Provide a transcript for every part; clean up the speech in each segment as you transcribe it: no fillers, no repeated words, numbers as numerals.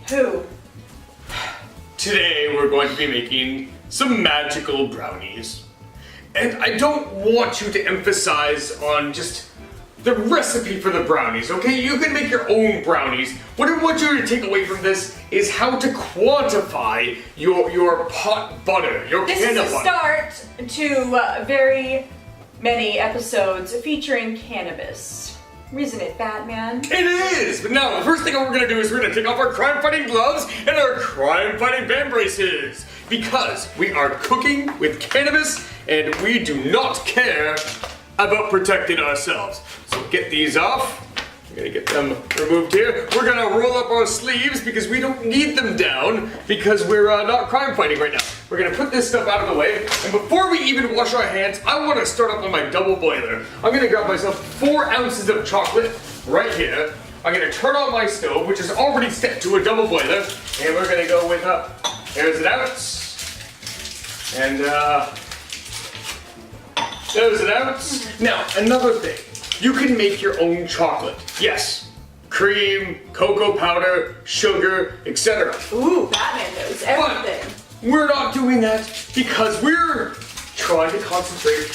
Who? Today we're going to be making some magical brownies. And I don't want you to emphasize on just the recipe for the brownies, okay? You can make your own brownies. What I want you to take away from this is how to quantify your pot butter, your can of butter. This is a start to very many episodes featuring cannabis. Isn't it, Batman? It is! But now, the first thing we're gonna do is we're gonna take off our crime-fighting gloves and our crime-fighting band braces. Because we are cooking with cannabis and we do not care about protecting ourselves. So get these off. I'm gonna get them removed here. We're gonna roll up our sleeves because we don't need them down because we're not crime fighting right now. We're gonna put this stuff out of the way. And before we even wash our hands, I wanna start up on my double boiler. I'm gonna grab myself 4 ounces of chocolate right here. I'm gonna turn on my stove, which is already set to a double boiler. And we're gonna go with, there's an ounce. And there's an ounce. Now, another thing. You can make your own chocolate. Yes. Cream, cocoa powder, sugar, etc. Ooh, Batman knows everything. But we're not doing that because we're trying to concentrate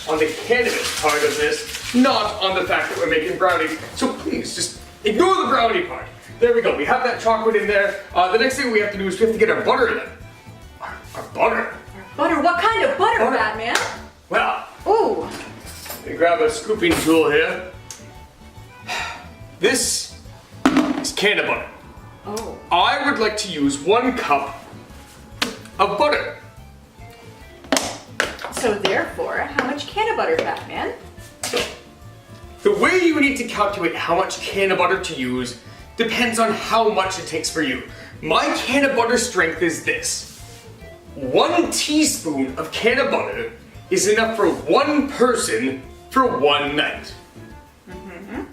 on the cannabis part of this, not on the fact that we're making brownies. So please, just ignore the brownie part. There we go. We have that chocolate in there. The next thing we have to do is we have to get our butter in. Our butter. Butter? What kind of butter, Batman? Well. Ooh. Let me grab a scooping tool here. This is can of butter. Oh. I would like to use 1 cup of butter. So therefore, how much can of butter, Batman? So, the way you need to calculate how much can of butter to use depends on how much it takes for you. My can of butter strength is this. 1 teaspoon of can of butter is enough for 1 person for 1 night.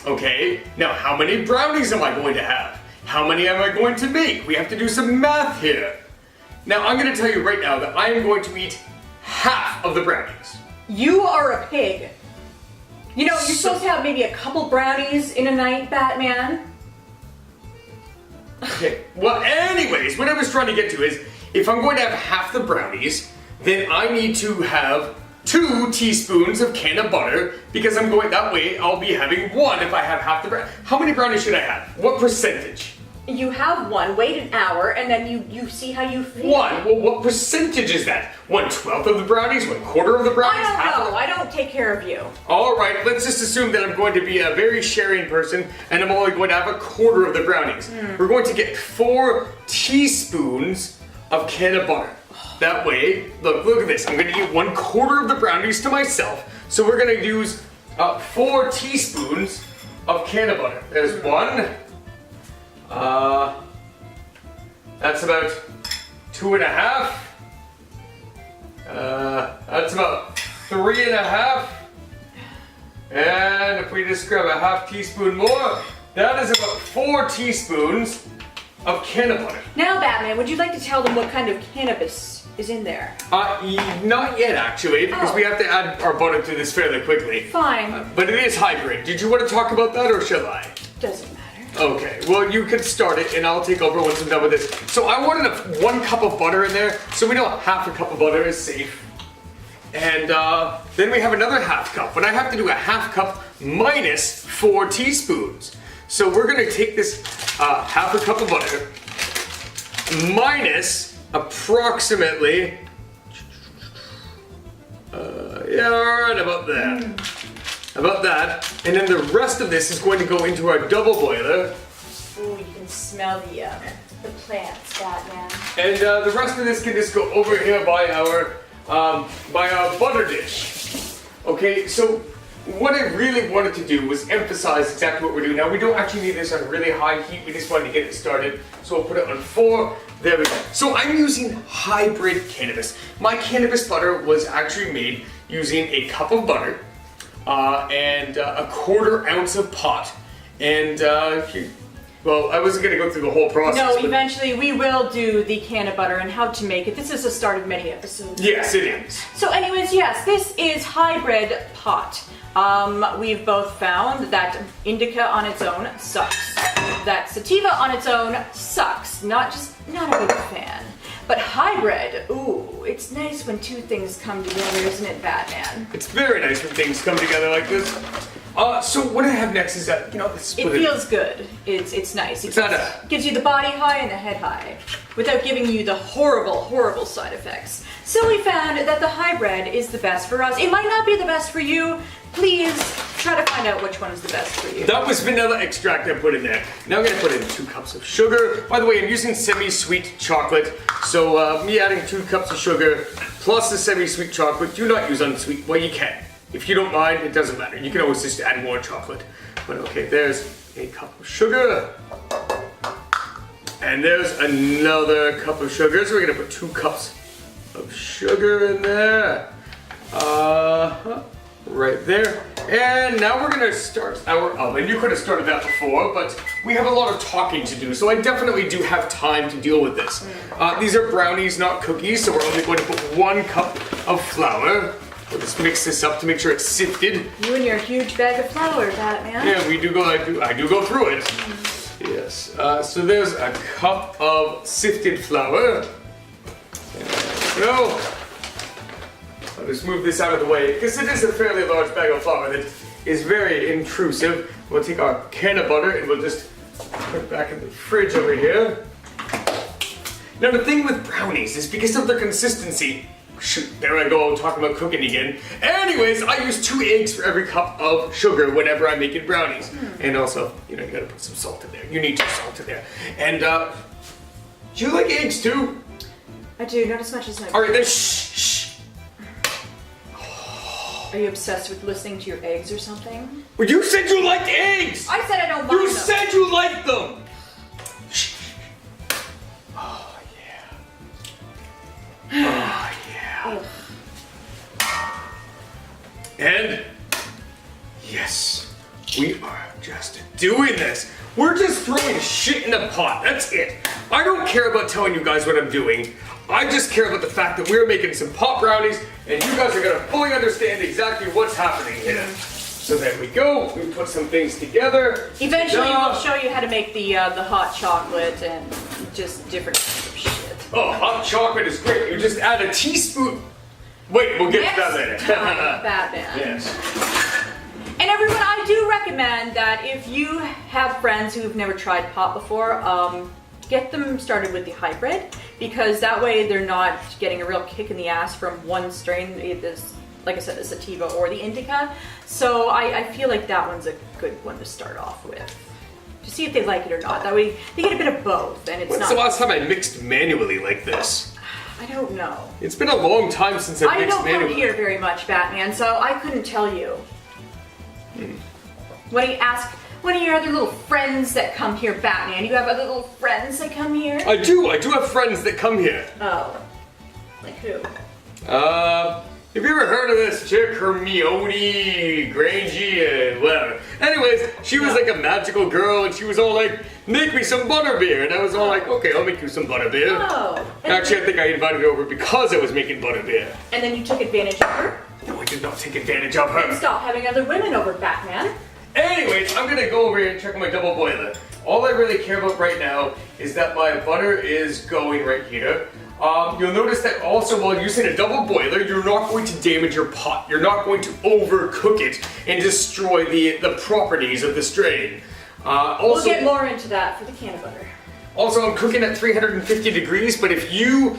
Okay, now how many brownies am I going to have? How many am I going to make? We have to do some math here. Now I'm going to tell you right now that I am going to eat half of the brownies. You are a pig. You know, you're supposed to have maybe a couple brownies in a night, Batman. Okay, well anyways, what I was trying to get to is, if I'm going to have half the brownies, then I need to have 2 teaspoons of can of butter, because I'm going that way, I'll be having 1 if I have half the brownies. How many brownies should I have? What percentage? You have 1, wait an hour, and then you see how you feel. 1? Well, what percentage is that? 1/12 of the brownies? 1/4 of the brownies? I Half don't of know, I don't take care of you. Alright, let's just assume that I'm going to be a very sharing person, and I'm only going to have 1/4 of the brownies. We're going to get 4 teaspoons of can of butter. That way, look at this. I'm going to eat 1/4 of the brownies to myself. So we're going to use 4 teaspoons of can of butter. There's 1. That's about 2.5. That's about 3.5. And if we just grab a half teaspoon more, that is about 4 teaspoons of can of butter. Now, Batman, would you like to tell them what kind of cannabis is in there? Not yet, actually, because we have to add our butter to this fairly quickly. Fine. But it is hybrid. Did you want to talk about that, or shall I? Doesn't matter. Okay, well, you can start it, and I'll take over once I'm done with this. So I wanted 1 cup of butter in there, so we know half a cup of butter is safe. And then we have another half cup, but I have to do a half cup minus 4 teaspoons. So we're going to take this half a cup of butter minus approximately, yeah, right about that. About that. And then the rest of this is going to go into our double boiler. Ooh, you can smell the plants, Batman. And the rest of this can just go over here by our butter dish. Okay, so what I really wanted to do was emphasize exactly what we're doing. Now, we don't actually need this on really high heat. We just wanted to get it started. So we'll put it on 4. There we go. So I'm using hybrid cannabis. My cannabis butter was actually made using a cup of butter and 1/4 ounce of pot. And, well, I wasn't going to go through the whole process. No, eventually we will do the can of butter and how to make it. This is the start of many episodes. Yes, it is. So anyways, yes, this is hybrid pot. We've both found that indica on its own sucks. That sativa on its own sucks. Not a big fan. But hybrid, ooh, it's nice when two things come together, isn't it, Batman? It's very nice when things come together like this. So what I have next is that, it feels good. It's nice. It gives you the body high and the head high without giving you the horrible, horrible side effects. So we found that the hybrid is the best for us. It might not be the best for you. Please try to find out which one is the best for you. That was vanilla extract I put in there. Now I'm gonna put in 2 cups of sugar. By the way, I'm using semi-sweet chocolate. So me adding 2 cups of sugar plus the semi-sweet chocolate. Do not use unsweet. Well, you can. If you don't mind, it doesn't matter. You can always just add more chocolate. But okay, there's a cup of sugar. And there's another cup of sugar. So we're gonna put 2 cups of sugar in there. Right there. And now we're gonna start our oven. You could have started that before, but we have a lot of talking to do, so I definitely do have time to deal with this. These are brownies, not cookies, so we're only going to put 1 cup of flour. We'll just mix this up to make sure it's sifted. You and your huge bag of flour, Batman. Yeah, we do go. I do go through it. Yes. So there's a cup of sifted flour. There we go. I'll just move this out of the way because it is a fairly large bag of flour that is very intrusive. We'll take our can of butter and we'll just put it back in the fridge over here. Now the thing with brownies is because of their consistency. Shoot, there I go, talking about cooking again. Anyways, I use 2 eggs for every cup of sugar whenever I'm making brownies. And also, you gotta put some salt in there. You need some salt in there. And do you like eggs too? I do, not as much as my. All right, then shh. Are you obsessed with listening to your eggs or something? Well, you said you liked eggs! I said I don't mind You them. said you liked them! Shh. Oh, yeah. Oh, yeah. And, yes, we are just doing this. We're just throwing shit in a pot, that's it. I don't care about telling you guys what I'm doing. I just care about the fact that we're making some pot brownies and you guys are gonna fully understand exactly what's happening here. So there we go, we put some things together. Eventually we'll show you how to make the hot chocolate and just different kinds of shit. Oh, hot chocolate is great. You just add a teaspoon. Wait, we'll get to that later. Batman. Yes. And everyone, I do recommend that if you have friends who've never tried pot before, get them started with the hybrid, because that way they're not getting a real kick in the ass from one strain, this, like I said, the sativa or the indica. So I feel like that one's a good one to start off with, to see if they like it or not. That way they get a bit of both, and it's When's the last time I mixed manually like this? I don't know. It's been a long time since I mixed manually. I don't come here very much, Batman, so I couldn't tell you. When you ask one of your other little friends that come here, Batman, you have other little friends that come here? I do have friends that come here. Oh. Like who? Have you ever heard of this chick, Hermione Granger, whatever? Anyways, she was like a magical girl and she was all like, make me some butterbeer. And I was all like, okay, I'll make you some butterbeer. Oh. Actually, I think I invited her over because I was making butterbeer. And then you took advantage of her? No, I did not take advantage of her. Then stop having other women over, Batman. Anyways, I'm gonna go over here and check on my double boiler. All I really care about right now is that my butter is going right here. You'll notice that also while using a double boiler, you're not going to damage your pot. You're not going to overcook it and destroy the properties of the strain. We'll get more into that for the can of butter. Also, I'm cooking at 350 degrees, but if you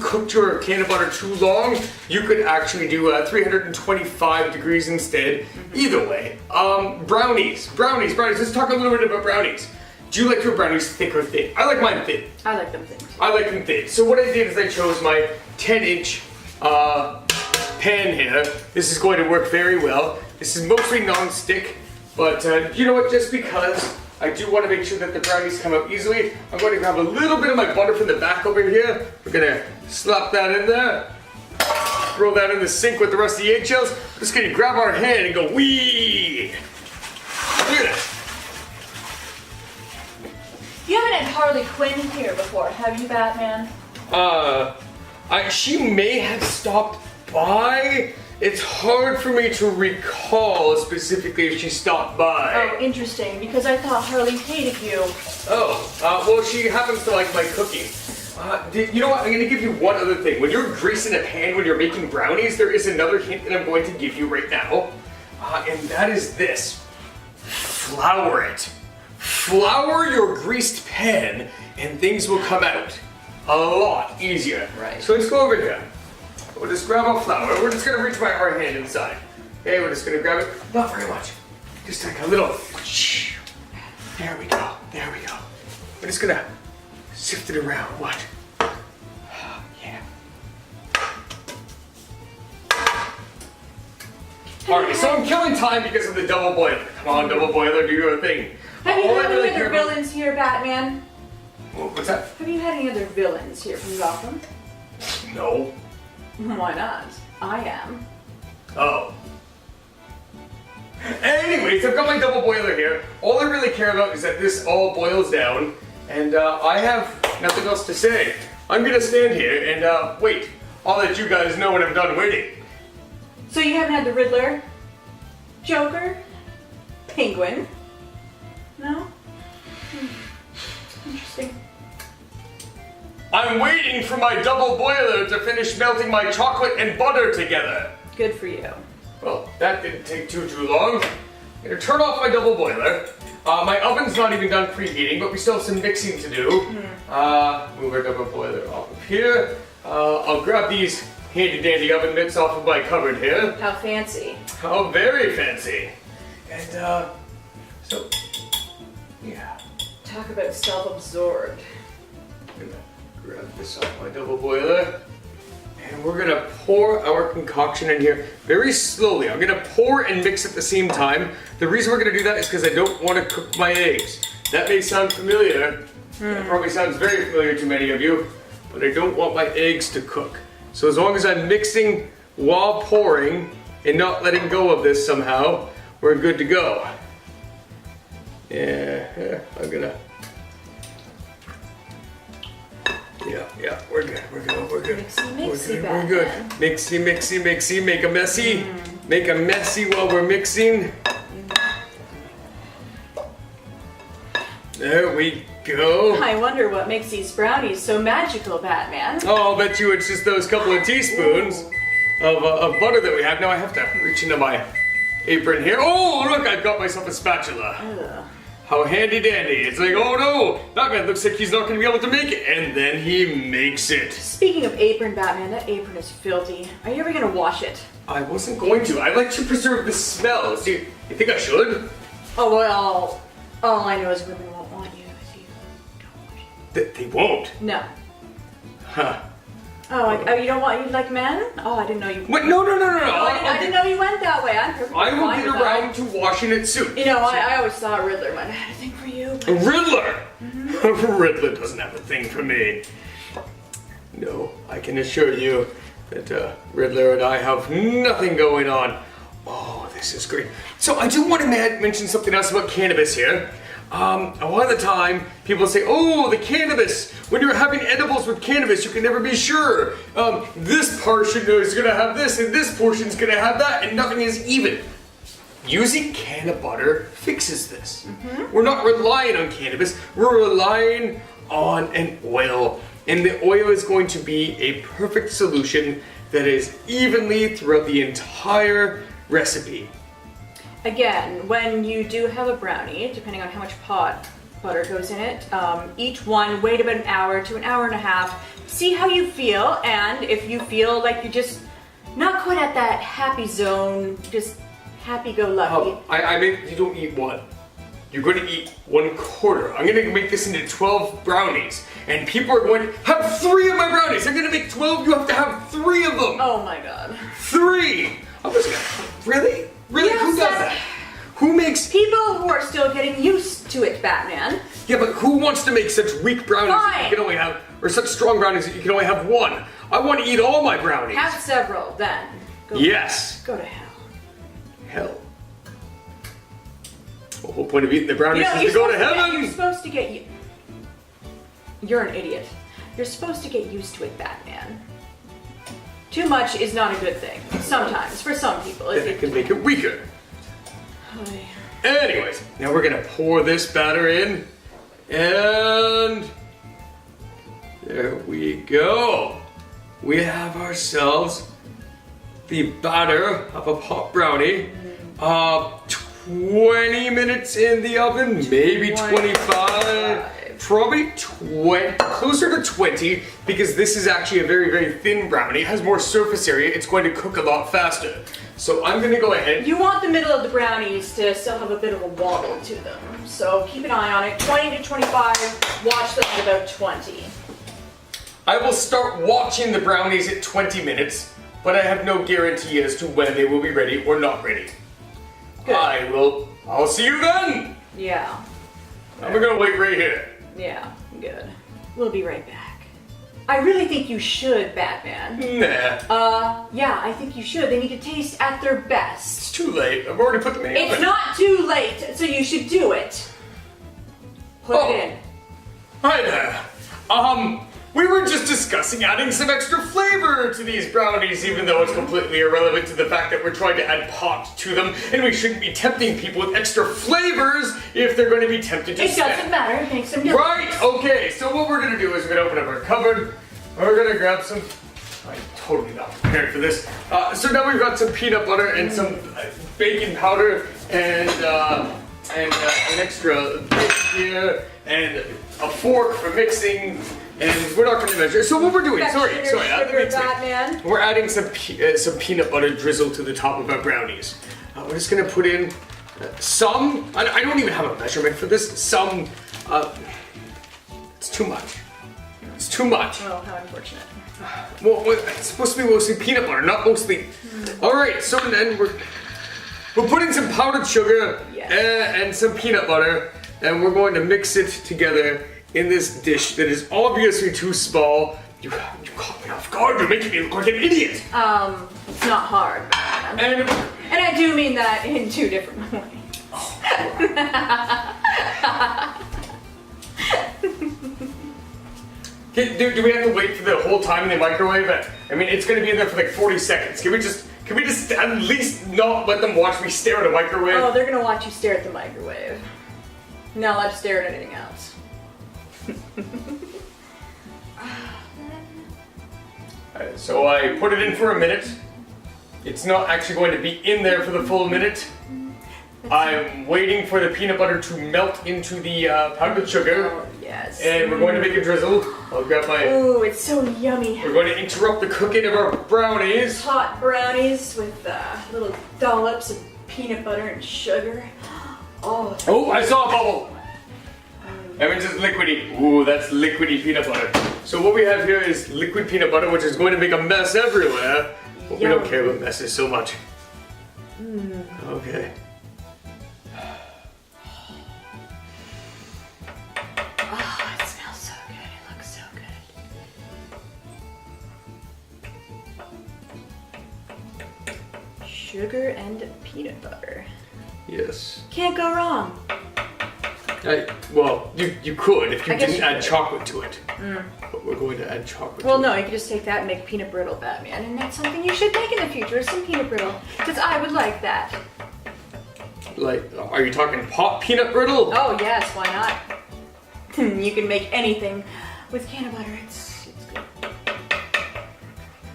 cooked your can of butter too long, you could actually do 325 degrees instead. Either way. Brownies. Let's talk a little bit about brownies. Do you like your brownies thick or thin? I like mine thin. I like them thin. I like them thin. So what I did is I chose my 10-inch pan here. This is going to work very well. This is mostly non-stick, but you know what? Just because I do want to make sure that the brownies come out easily, I'm going to grab a little bit of my butter from the back over here. We're going to slap that in there. Throw that in the sink with the rest of the eggshells. We're just going to grab our hand and go wee. Look at that. You haven't had Harley Quinn here before, have you, Batman? She may have stopped by, It's hard for me to recall specifically if she stopped by. Oh, interesting, because I thought Harley hated you. Oh, well, she happens to like my cooking. You know what? I'm going to give you one other thing. When you're greasing a pan when you're making brownies, there is another hint that I'm going to give you right now. And that is this. Flour it. Flour your greased pan and things will come out a lot easier. Right. So let's go over here. We'll just grab our flour. We're just going to reach our hand inside. Okay, we're just going to grab it. Not very much. Just like a little. There we go. There we go. We're just going to sift it around. What? Yeah. Alright, so I'm killing time because of the double boiler. Come on, double boiler, do your thing. Have you All I had really any care other about- villains here, Batman? What's that? Have you had any other villains here from Gotham? No. Why not? I am. Oh. Anyways, I've got my double boiler here. All I really care about is that this all boils down, and I have nothing else to say. I'm gonna stand here and wait. I'll let you guys know when I'm done waiting. So you haven't had the Riddler, Joker, Penguin? No? Interesting. I'm waiting for my double boiler to finish melting my chocolate and butter together. Good for you. Well, that didn't take too long. I'm gonna turn off my double boiler. My oven's not even done preheating, but we still have some mixing to do. Move our double boiler off of here. I'll grab these handy dandy oven mitts off of my cupboard here. How fancy. How very fancy. And so, yeah. Talk about self-absorbed. I'm gonna grab this off my double boiler. And we're gonna pour our concoction in here very slowly. I'm gonna pour and mix at the same time. The reason we're gonna do that is because I don't want to cook my eggs. That may sound familiar. That probably sounds very familiar to many of you, but I don't want my eggs to cook. So as long as I'm mixing while pouring and not letting go of this somehow, we're good to go. Yeah, I'm gonna. Yeah, we're good, we're good. Mixy, We're good. Mixy, make a messy. Make a messy while we're mixing. There we go. I wonder what makes these brownies so magical, Batman. Oh, I'll bet you it's just those couple of teaspoons of butter that we have. Now I have to reach into my apron here. Oh, look, I've got myself a spatula. Ugh. How handy dandy. It's like, oh no, that man looks like he's not gonna be able to make it. And then he makes it. Speaking of apron, Batman, that apron is filthy. Are you ever gonna wash it? I wasn't going to. I like to preserve the smells. You think I should? Oh, well, all I know is women won't want you if you don't wash it. They won't. No. Huh. Oh, you don't want, you like men? Oh, I didn't know you. What? No. Oh, I didn't know you went that way. I'm perfectly I will fine get with around that. to washing it soon. You know, I always thought Riddler might have had a thing for you. But... Riddler! Riddler doesn't have a thing for me. No, I can assure you that Riddler and I have nothing going on. Oh, this is great. So I do want to mention something else about cannabis here. A lot of the time, people say, oh, the cannabis. When you're having edibles with cannabis, you can never be sure. This portion is going to have this, and this portion is going to have that, and nothing is even. Using can of butter fixes this. We're not relying on cannabis, we're relying on an oil. And the oil is going to be a perfect solution that is evenly throughout the entire recipe. Again, when you do have a brownie, depending on how much butter goes in it, each one wait about an hour to an hour and a half. See how you feel, and if you feel like you're just not quite at that happy zone, just happy-go-lucky. I make you don't eat one. You're going to eat 1/4. I'm going to make this into 12 brownies, and people are going to have 3 of my brownies. I'm going to make 12. You have to have 3 of them. Oh my god. 3. I'm just gonna, really? Really? Yes, Who does that? Who makes? People who are still getting used to it, Batman. Yeah, but who wants to make such weak brownies that Fine. you can only have, or such strong brownies that you can only have 1? I want to eat all my brownies. Have several, then. Yes. Go to hell. Hell. The whole point of eating the brownies You know, is to go to heaven. You're supposed to get... You're an idiot. You're supposed to get used to it, Batman. Too much is not a good thing. Sometimes, for some people. Then it can make it weaker. Oh, yeah. Anyways, now we're gonna pour this batter in, and there we go. We have ourselves the batter of a pot brownie. 20 minutes in the oven, maybe 25. Probably closer to 20, because this is actually a very, very thin brownie. It has more surface area. It's going to cook a lot faster. So I'm going to go ahead. You want the middle of the brownies to still have a bit of a wobble to them. So keep an eye on it. 20 to 25, watch them at about 20. I will start watching the brownies at 20 minutes, but I have no guarantee as to when they will be ready or not ready. Good. I'll see you then. Yeah. And we're going to wait right here. Yeah, good. We'll be right back. I really think you should, Batman. Nah. Yeah, I think you should. They need to taste at their It's best. too late. I've already put them in the It's oven. not too late, so you should do it. Put it in. Hi there. We were just discussing adding some extra flavor to these brownies, even though it's completely irrelevant to the fact that we're trying to add pot to them, and we shouldn't be tempting people with extra flavors if they're going to be tempted to It snack. doesn't matter. It makes them delicious. Right, okay, so what we're going to do is we're going to open up our cupboard, we're going to grab some, I'm totally not prepared for this, so now we've got some peanut butter and some baking powder and an extra bit here, and a fork for mixing, and we're not going to measure. So what we're doing, sorry, Batman. we're adding some peanut butter drizzle to the top of our brownies. We're just going to put in some, I don't even have a measurement for this, some, it's too much. It's too much. Oh, how unfortunate. Well, it's supposed to be mostly peanut butter, not mostly. All right, so then we're putting some powdered sugar and some peanut butter, and we're going to mix it together in this dish that is obviously too small. You caught me off guard. You're making me look like an idiot. It's not hard, Batman. And I do mean that in two different ways. Do we have to wait for the whole time in the microwave? I mean, it's going to be in there for like 40 seconds. Can we just at least not let them watch me stare at a microwave? Oh, they're gonna watch you stare at the microwave. Not allowed to stare at anything else. So I put it in for a minute. It's not actually going to be in there for the full minute. I'm waiting for the peanut butter to melt into the powdered sugar. Oh, yes. And we're going to make a drizzle. I'll grab my... Ooh, it's so yummy. We're going to interrupt the cooking of our brownies. Hot brownies with little dollops of peanut butter and sugar. Oh, I saw a bubble. That means it's liquidy. Ooh, that's liquidy peanut butter. So what we have here is liquid peanut butter, which is going to make a mess everywhere. But we don't care about messes so much. Okay. Oh, it smells so good. It looks so good. Sugar and peanut butter. Yes. Can't go wrong. Well, you could if you didn't you add could. chocolate to it. But we're going to add chocolate Well, to no, it. you could just take that and make peanut brittle, Batman, and that's something you should make in the future, some peanut brittle, because I would like that. Like, are you talking pot peanut brittle? Oh yes, why not? You can make anything with peanut butter. It's good.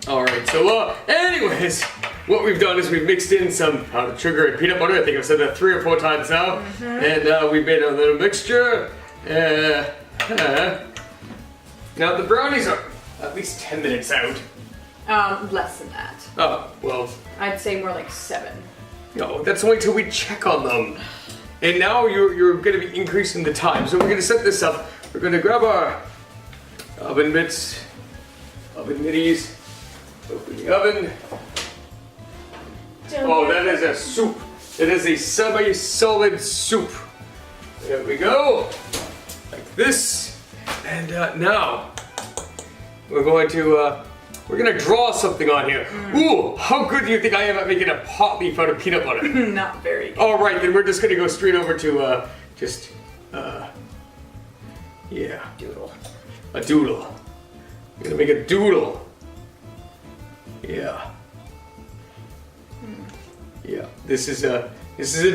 All right. So, anyways, what we've done is we've mixed in some powdered sugar and peanut butter. I think I've said that 3 or 4 times now. And we've made a little mixture. Now the brownies are at least 10 minutes out. Less than that. Oh, well, I'd say more like 7. no, that's only till we check on them. And now you're going to be increasing the time. So we're going to set this up. We're going to grab our oven mitts, oven mitties, open the oven. Oh, that is a soup. It is a semi-solid soup. There we go. Like this. And now we're going to draw something on here. Ooh, how good do you think I am at making a pot leaf out of peanut butter? Not very good. All right, then we're just gonna go straight over to Doodle. a doodle. We're gonna make a doodle. Yeah. Yeah. This is a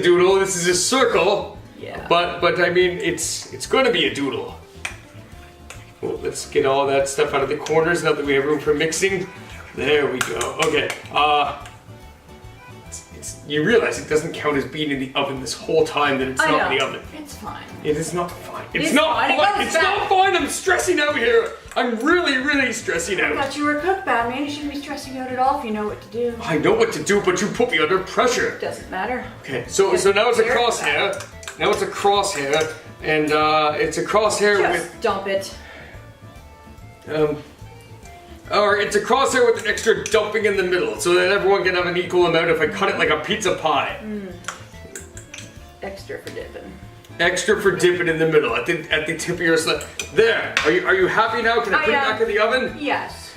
doodle. This is a circle. Yeah. But I mean, it's going to be a doodle. Well, let's get all that stuff out of the corners now that we have room for mixing. There we go. Okay. You realize it doesn't count as being in the oven this whole time that it's not in the oven. It's fine. It is not fine. It's not fine. It's not fine. I'm stressing out here. I'm really stressing out. I thought you were a cook, Batman. You shouldn't be stressing out at all if you know what to do. I know what to do, but you put me under pressure. Doesn't matter. Okay, so now it's a crosshair. Now it's a crosshair, and it's a crosshair Just dump it. Or it's a crosshair with an extra dumping in the middle, so that everyone can have an equal amount if I cut it like a pizza pie. Extra for dipping. Extra for dipping in the middle, at the tip of your slip. There. Are you happy now? Can I put it back in the oven? Yes.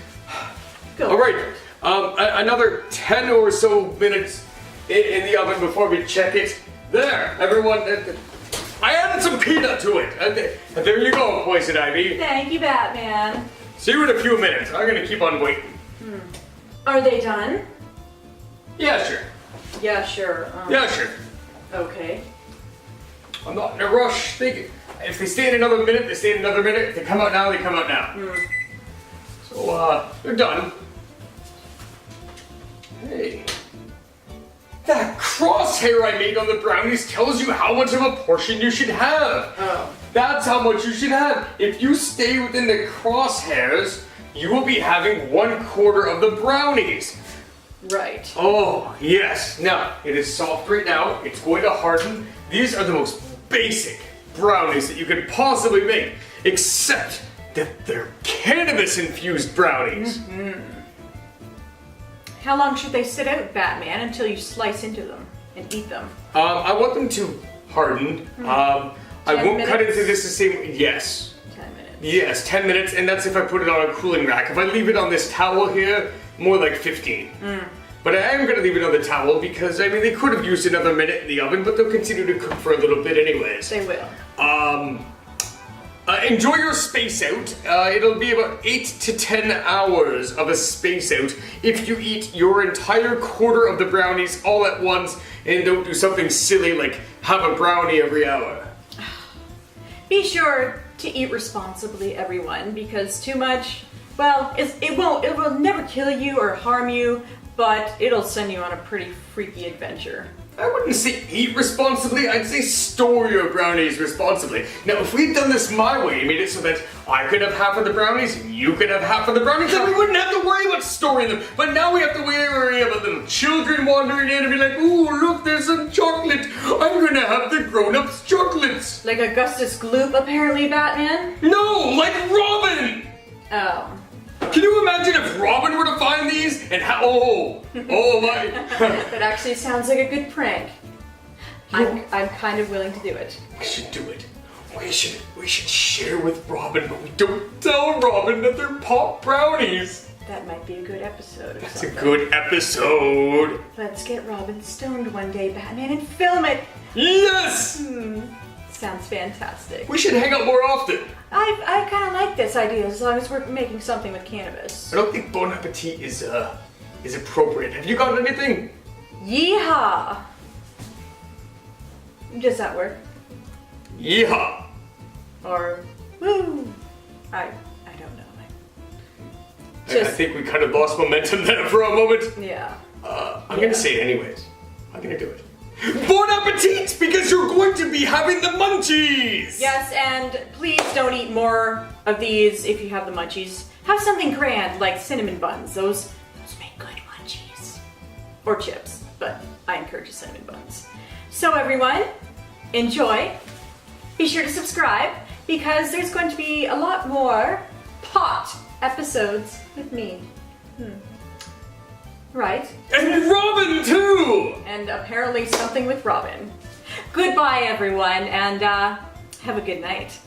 Go. All right. Another 10 or so minutes in the oven before we check it. There, everyone. I added some peanut to it. There you go, Poison Ivy. Thank you, Batman. See you in a few minutes. I'm gonna keep on waiting. Are they done? Yeah, sure. Yeah, sure. Yeah, sure. Okay. I'm not in a rush. If they stay in another minute, they stay in another minute. If they come out now, they come out now. So, they're done. Hey. That crosshair I made on the brownies tells you how much of a portion you should have. Oh. That's how much you should have. If you stay within the crosshairs, you will be having 1/4 of the brownies. Right. Oh, yes. Now, it is soft right now. It's going to harden. These are the most basic brownies that you could possibly make, except that they're cannabis-infused brownies. How long should they sit out, Batman, until you slice into them and eat them? I want them to harden. I won't cut into this the same way. Yes. 10 minutes. Yes, 10 minutes, and that's if I put it on a cooling rack. If I leave it on this towel here, more like 15. But I am going to leave it on the towel because, I mean, they could have used another minute in the oven, but they'll continue to cook for a little bit anyways. They will. Enjoy your space out. It'll be about 8 to 10 hours of a space out if you eat your entire 1/4 of the brownies all at once and don't do something silly like have a brownie every hour. Be sure to eat responsibly, everyone, because too much, well, it will never kill you or harm you, but it'll send you on a pretty freaky adventure. I wouldn't say eat responsibly, I'd say store your brownies responsibly. Now, if we'd done this my way, made it so that I could have half of the brownies, and you could have half of the brownies, then we wouldn't have to worry about storing them. But now we have to worry about little children wandering in and be like, ooh, look, there's some chocolate. I'm gonna have the grown-ups' chocolates. Like Augustus Gloop, apparently, Batman? No, like Robin! Oh. Can you imagine if Robin were to find these and oh my. That actually sounds like a good prank. I'm kind of willing to do it. We should do it. We should share with Robin, but we don't tell Robin that they're pop brownies. That might be a good episode. That's a good episode. Let's get Robin stoned one day, Batman, and film it. Yes! Sounds fantastic. We should hang out more often. I kind of like this idea as long as we're making something with cannabis. I don't think Bon Appetit is appropriate. Have you got anything? Yeehaw! Does that work? Yeehaw! Or woo? I don't know. I think we kind of lost momentum there for a moment. Yeah. I'm gonna say it anyways. I'm gonna do it. Bon appetit! Because you're going to be having the munchies! Yes, and please don't eat more of these if you have the munchies. Have something grand like cinnamon buns. Those make good munchies. Or chips, but I encourage cinnamon buns. So everyone, enjoy. Be sure to subscribe because there's going to be a lot more pot episodes with me. Right? And Robin too! And apparently something with Robin. Goodbye everyone, and have a good night.